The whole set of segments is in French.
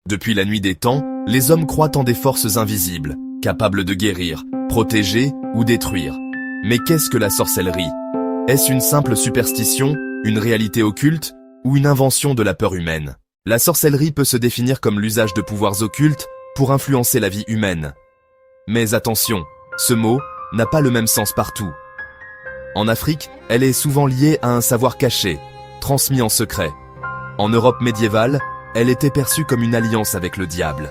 Depuis la nuit des temps, les hommes croient en des forces invisibles, capables de guérir, protéger ou détruire. Mais qu'est-ce que la sorcellerie? Est-ce une simple superstition, une réalité occulte, ou une invention de la peur humaine? La sorcellerie peut se définir comme l'usage de pouvoirs occultes pour influencer la vie humaine. Mais attention, ce mot n'a pas le même sens partout. En Afrique, elle est souvent liée à un savoir caché, transmis en secret. En Europe médiévale, elle était perçue comme une alliance avec le diable.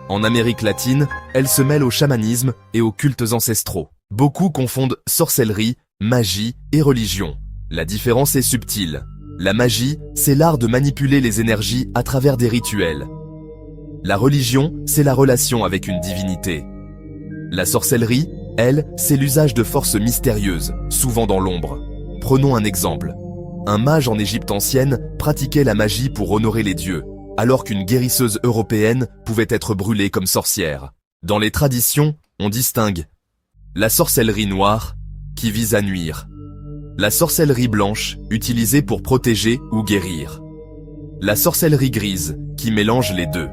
En Amérique latine, elle se mêle au chamanisme et aux cultes ancestraux. Beaucoup confondent sorcellerie, magie et religion. La différence est subtile. La magie, c'est l'art de manipuler les énergies à travers des rituels. La religion, c'est la relation avec une divinité. La sorcellerie, elle, c'est l'usage de forces mystérieuses, souvent dans l'ombre. Prenons un exemple. Un mage en Égypte ancienne pratiquait la magie pour honorer les dieux, alors qu'une guérisseuse européenne pouvait être brûlée comme sorcière. Dans les traditions, on distingue la sorcellerie noire, qui vise à nuire. La sorcellerie blanche, utilisée pour protéger ou guérir. La sorcellerie grise, qui mélange les deux.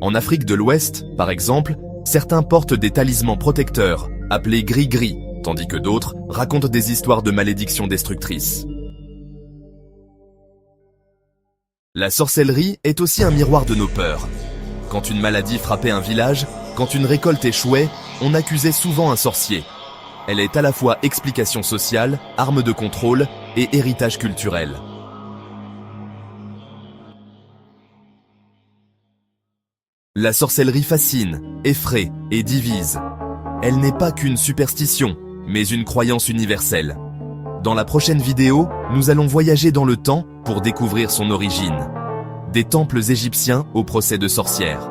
En Afrique de l'Ouest, par exemple, certains portent des talismans protecteurs, appelés gris-gris, tandis que d'autres racontent des histoires de malédictions destructrices. La sorcellerie est aussi un miroir de nos peurs. Quand une maladie frappait un village, quand une récolte échouait, on accusait souvent un sorcier. Elle est à la fois explication sociale, arme de contrôle et héritage culturel. La sorcellerie fascine, effraie et divise. Elle n'est pas qu'une superstition, mais une croyance universelle. Dans la prochaine vidéo, nous allons voyager dans le temps pour découvrir son origine. Des temples égyptiens au procès de sorcières.